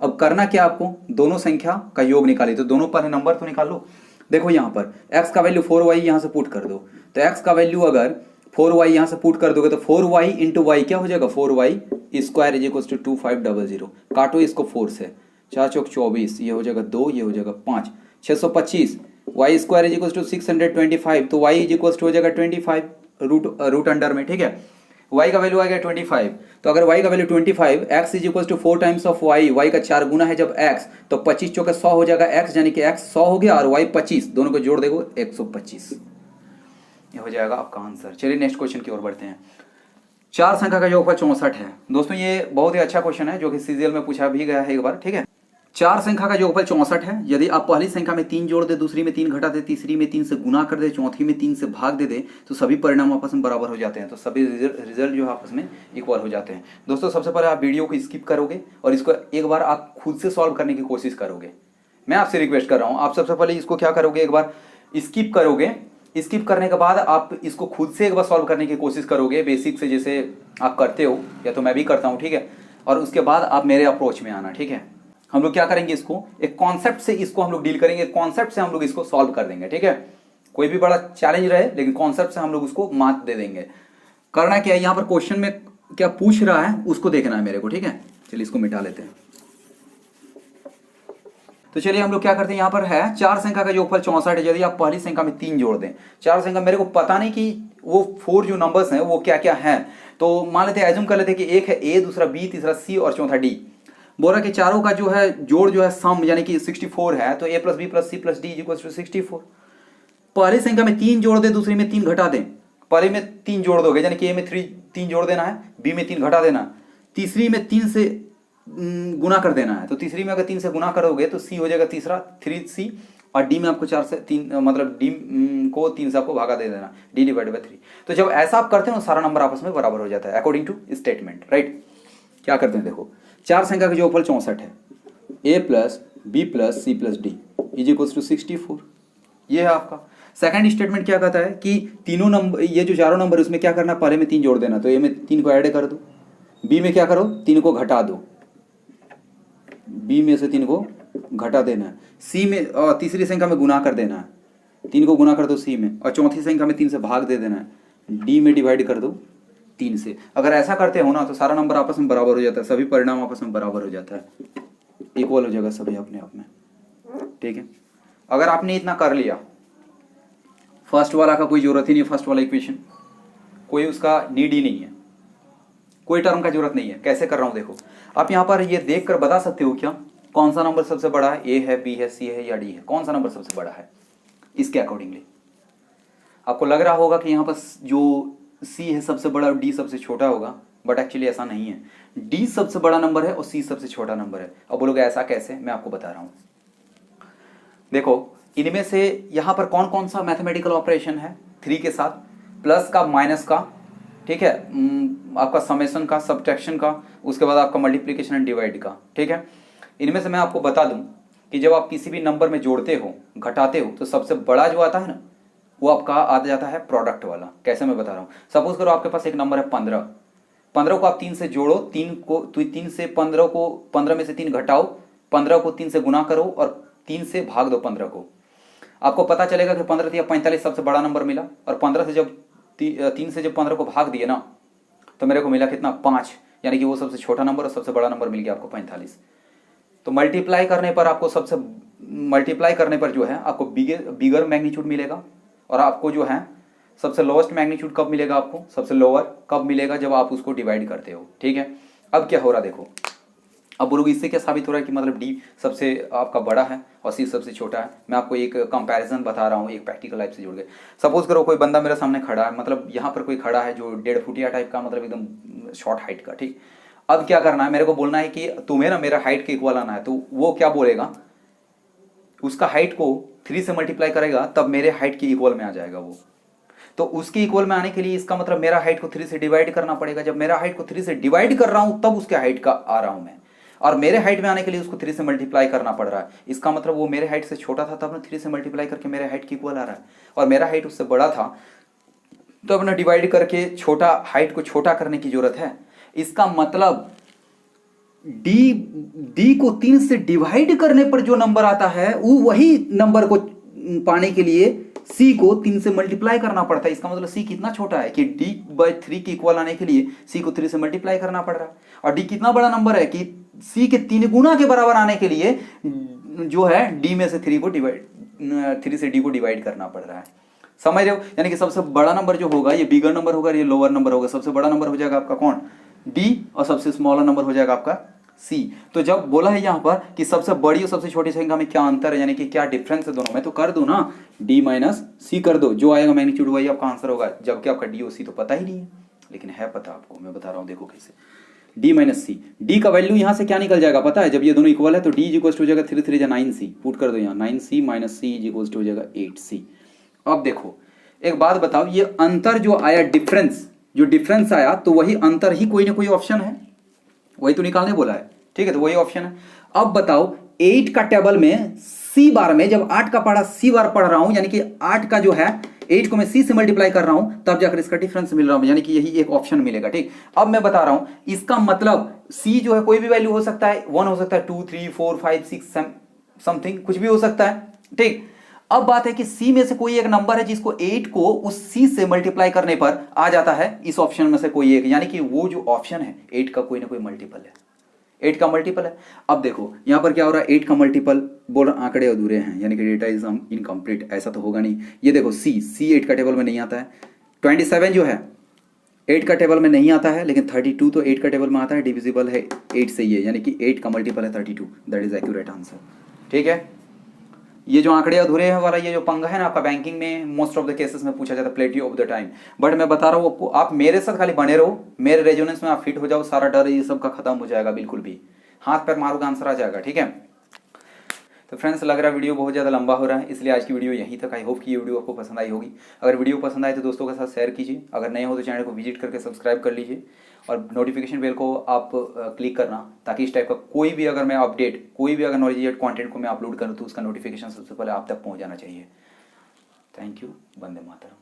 Speaker 1: अब करना क्या आपको, दोनों संख्या का योग निकाली, तो दोनों पहले नंबर तो निकाल लो। देखो यहाँ पर x का वैल्यू 4y यहाँ से पुट कर दो, तो x का वैल्यू अगर 4y यहाँ से पुट कर दोगे तो 4y इंटू वाई क्या हो जाएगा 4y square is equal to 2500। काटो इसको 4 से, 4 चौक 24, ये हो जाएगा 2, ये हो जाएगा 5, 625, y square is equal to 625, तो वाई इज इक्वल टू हो जाएगा 25 रूट अंडर में। ठीक है, y का वैल्यू आ गया 25, तो अगर y का value 25, x is equal to 4 times of y का 4 गुना है जब x, तो 25 चौके 100 हो जाएगा x, यानी कि x 100 हो गया और y 25, दोनों को जोड़ देगो 125, ये हो जाएगा आपका आंसर। चलिए नेक्स्ट क्वेश्चन की ओर बढ़ते हैं। 4 संख्या का योगफल 64 है। दोस्तों ये बहुत ही अच्छा क्वेश्चन है जो कि सीजीएल में पूछा भी गया है एक बार। ठीक है, 4 संख्या का योगफल 64 है, यदि आप पहली संख्या में 3 जोड़ दे, दूसरी में 3 घटा दे, तीसरी में 3 से गुना कर दे, चौथी में 3 से भाग दे दे, तो सभी परिणाम आपस में बराबर हो जाते हैं, तो सभी रिजल्ट जो है आपस में इक्वल हो जाते हैं। दोस्तों सबसे पहले आप वीडियो को स्किप करोगे और इसको एक बार आप खुद से सॉल्व करने की कोशिश करोगे। मैं आपसे रिक्वेस्ट कर रहा हूँ, आप सबसे पहले इसको क्या करोगे, एक बार स्किप करोगे, स्किप करने के बाद आप इसको खुद से एक बार सॉल्व करने की कोशिश करोगे, बेसिक से जैसे आप करते हो या तो मैं भी करता हूँ। ठीक है, और उसके बाद आप मेरे अप्रोच में आना। ठीक है, हम लोग क्या करेंगे, इसको एक कॉन्सेप्ट से इसको हम लोग डील करेंगे, कॉन्सेप्ट से हम लोग इसको सॉल्व कर देंगे। ठीक है, कोई भी बड़ा चैलेंज रहे लेकिन कॉन्सेप्ट से हम लोग उसको मात दे देंगे। करना क्या है, यहाँ पर क्वेश्चन में क्या पूछ रहा है उसको देखना है मेरे को। ठीक है, चलिए इसको मिटा लेते हैं। तो चलिए हम लोग क्या करते हैं, यहाँ पर है 4 संख्या का योगफल 64 है, यदि आप पहली संख्या में 3 जोड़ दें। 4 संख्या मेरे को पता नहीं कि वो 4 जो नंबर्स हैं वो क्या क्या हैं, तो मान लेते हैं, एज्यूम कर लेते हैं कि एक है ए, दूसरा बी, तीसरा सी और चौथा डी। बोल रहा कि चारों का जो है जोड़ जो है सम यानी कि 64 है, तो A plus B plus C plus D equal to 64। पहली संख्या में 3 जोड़ दे, दूसरी में 3 घटा दें। पहले में 3 जोड़ दोगे यानी कि ए में 3 जोड़ देना है, बी में 3 घटा देना, तीसरी में 3 से गुना कर देना है, तो तीसरी में अगर 3 से गुना करोगे तो सी हो जाएगा तीसरा 3c, और डी में आपको 4 से 3 मतलब डी को 3 से आपको भागा दे देना, डी डिवाइडेड बाई 3। तो जब ऐसा आप करते हैं तो सारा नंबर आपस में बराबर हो जाता है अकॉर्डिंग टू स्टेटमेंट। राइट, क्या करते हैं, देखो 4 संख्या का योगफल 64 है, a plus B plus C plus d is equals to 64, ये है आपका। सेकंड स्टेटमेंट क्या कहता है कि तीनों नंबर, ये जो चारों नंबर उसमें क्या करना, पहले में 3 जोड़ देना, तो ए में 3 को ऐड कर दो, बी में क्या करो 3 को घटा दो, बी में से 3 को घटा देना है, सी में और तीसरी संख्या में गुना कर देना है, 3 को गुना कर दो सी में, और चौथी संख्या में 3 से भाग दे देना है, डी में डिवाइड कर दो 3 से। अगर ऐसा करते हो ना तो सारा नंबर आपस में बराबर हो जाता है, सभी परिणाम आपस में बराबर हो जाता है, इक्वल हो जाएगा सभी अपने आप में। ठीक है, अगर आपने इतना कर लिया, फर्स्ट वाला का कोई जरूरत ही नहीं, फर्स्ट वाला इक्वेशन कोई उसका नीड ही नहीं है, कोई टर्म का जरूरत नहीं है। कैसे कर रहा हूं देखो, आप यहां पर ये देखकर बता सकते हो क्या कौन सा नंबर सबसे बड़ा है, ए है, बी है, सी है या डी है, कौन सा नंबर सबसे बड़ा है। इसके अकॉर्डिंगली आपको लग रहा होगा कि यहाँ पर जो सी है सबसे बड़ा और डी सबसे छोटा होगा, बट एक्चुअली ऐसा नहीं है, डी सबसे बड़ा नंबर है और सी सबसे छोटा नंबर है। अब बोलोगे ऐसा कैसे, मैं आपको बता रहा हूं। देखो इनमें से यहाँ पर कौन कौन सा मैथमेटिकल ऑपरेशन है 3 के साथ, प्लस का, माइनस का, ठीक है, आपका समेशन का, सब्ट्रैक्शन का, उसके बाद आपका मल्टीप्लिकेशन एंड डिवाइड का। ठीक है, इनमें से मैं आपको बता दूं कि जब आप किसी भी नंबर में जोड़ते हो, घटाते हो, तो सबसे बड़ा जो आता है ना वो आपका आ जाता है प्रोडक्ट वाला। कैसे, मैं बता रहा हूँ। सपोज करो आपके पास एक नंबर है 15, 15 को आप 3 से जोड़ो, 3 से 15 को, 15 में से 3 घटाओ, 15 को 3 से गुना करो और 3 से भाग दो 15 को। आपको पता चलेगा कि 15 या 45 सबसे बड़ा नंबर मिला, और 15 से जब 3 से जब 15 को भाग दिए ना तो मेरे को मिला कितना, 5, यानी कि वो सबसे छोटा नंबर और सबसे बड़ा नंबर मिल गया आपको 45। तो मल्टीप्लाई करने पर जो है आपको बिगर मैग्नीट्यूड मिलेगा, और आपको जो है सबसे लोएस्ट मैग्नीट्यूड कब मिलेगा, आपको सबसे लोअर कब मिलेगा, जब आप उसको डिवाइड करते हो। ठीक है, अब क्या हो रहा देखो, अब बोलोगे इससे क्या साबित हो रहा है कि मतलब डी सबसे आपका बड़ा है और सी सबसे छोटा है। मैं आपको एक कंपैरिजन बता रहा हूँ एक प्रैक्टिकल लाइफ से जुड़ के। सपोज करो कोई बंदा मेरे सामने खड़ा है, मतलब यहाँ पर कोई खड़ा है जो 1.5 फुटिया टाइप का, मतलब एकदम शॉर्ट हाइट का। ठीक, अब क्या करना है, मेरे को बोलना है कि तुम्हें ना मेरा हाइट के इक्वल आना है। तो वो क्या बोलेगा, उसका हाइट को 3 से मल्टीप्लाई करेगा तब मेरे हाइट के इक्वल में आ जाएगा वो। तो उसके इक्वल में आने के लिए इसका मतलब मेरा हाइट को 3 से डिवाइड करना पड़ेगा। जब मेरा हाइट को 3 से डिवाइड कर रहा हूं तब उसके हाइट का आ रहा हूं मैं, और मेरे हाइट में आने के लिए उसको 3 से मल्टीप्लाई करना पड़ रहा है। इसका मतलब वो मेरे हाइट से छोटा था तब 3 से मल्टीप्लाई करके मेरे हाइट के इक्वल आ रहा है, और मेरा हाइट उससे बड़ा था तो अपना डिवाइड करके छोटा हाइट को छोटा करने की जरूरत है। इसका मतलब डी को 3 से डिवाइड करने पर जो नंबर आता है वो वही नंबर को पाने के लिए सी को 3 से मल्टीप्लाई करना पड़ता है। इसका मतलब सी कितना छोटा है कि d/3 के इक्वल आने के लिए सी को 3 से मल्टीप्लाई करना पड़ रहा है, और डी कितना बड़ा नंबर है कि सी के 3 गुना के बराबर आने के लिए जो है डी में से 3 से डी को डिवाइड करना पड़ रहा है। समझ रहे हो, यानी कि सबसे बड़ा नंबर जो होगा ये बिगर नंबर होगा, ये लोअर नंबर होगा। सबसे बड़ा नंबर हो जाएगा आपका कौन, डी, और सबसे स्मॉलर नंबर हो जाएगा आपका सी। तो जब बोला है यहाँ पर कि सबसे बड़ी और सबसे छोटी संख्या में क्या अंतर है, यानी कि क्या डिफरेंस है दोनों में, तो कर दो ना, डी माइनस सी कर दो, जो आएगा मैग्नीट्यूड वही आपका आंसर होगा। जबकि आपका डी और सी तो पता ही नहीं है, लेकिन है पता आपको, मैं बता रहा हूँ देखो कैसे। डी माइनस सी, डी का वैल्यू यहाँ से क्या निकल जाएगा पता है, जब ये दोनों इक्वल है तो डी इक्वल हो जाएगा 3 3 जा 9c, पुट कर दो यहाँ 9c माइनस सी इक्वल हो जाएगा 8c। अब देखो एक बात बताओ, ये अंतर जो आया डिफरेंस, जो डिफरेंस आया तो वही अंतर ही कोई ना कोई ऑप्शन है, वही तो निकालने बोला है। ठीक है, तो वही ऑप्शन है। अब बताओ 8 का टेबल में सी बार में, जब 8 का पढ़ा सी बार पढ़ रहा हूं, यानी कि 8 का जो है 8 को मैं सी से मल्टीप्लाई कर रहा हूं, तब जाकर इसका डिफरेंस मिल रहा हूं, यानी कि यही एक ऑप्शन मिलेगा। ठीक, अब मैं बता रहा हूं इसका मतलब सी जो है कोई भी वैल्यू हो सकता है, 1 हो सकता है, 2 3 4 5 6 समथिंग कुछ भी हो सकता है। ठीक, अब बात है कि सी में से कोई एक नंबर है जिसको 8 को उस सी से मल्टीप्लाई करने पर आ जाता है इस ऑप्शन में से कोई एक, यानी कि वो जो ऑप्शन है 8 का कोई ना कोई मल्टीपल है, 8 का मल्टीपल है। अब देखो यहां पर क्या हो रहा है, 8 का मल्टीपल बोल रहा आंकड़े अधूरे हैं, यानी कि डेटा इज इनकम्प्लीट, ऐसा तो होगा नहीं। ये देखो सी 8 का टेबल में नहीं आता है, 27 जो है 8 का टेबल में नहीं आता है, लेकिन 32 तो 8 का टेबल में आता है, डिविजिबल है 8 से ही है, यानी कि 8 का मल्टीपल है 32, दैट इज एक्यूरेट आंसर। ठीक है, ये जो आंकड़े अधूरे हैं वाला ये जो पंगा है ना आपका, बैंकिंग में मोस्ट ऑफ द केसेस में पूछा जाता है प्लेटी ऑफ द टाइम। बट मैं बता रहा हूँ आपको, आप मेरे साथ खाली बने रहो, मेरे रेजोनेंस में आप फिट हो जाओ, सारा डर ये सब का खत्म हो जाएगा, बिल्कुल भी हाथ पैर मारोगे आंसर आ जाएगा। ठीक है, तो फ्रेंड्स लग रहा है वीडियो बहुत ज़्यादा लंबा हो रहा है, इसलिए आज की वीडियो यहीं तक। आई होप कि ये वीडियो आपको पसंद आई होगी। अगर वीडियो पसंद आए तो दोस्तों के साथ शेयर कीजिए, अगर नए हो तो चैनल को विजिट करके सब्सक्राइब कर लीजिए, और नोटिफिकेशन बेल को आप क्लिक करना, ताकि इस टाइप का कोई भी अगर मैं अपडेट, कोई भी अगर नॉलेज कंटेंट को मैं अपलोड करूँ तो उसका नोटिफिकेशन सबसे पहले आप तक पहुँच जाना चाहिए। Thank you, Vande Mataram.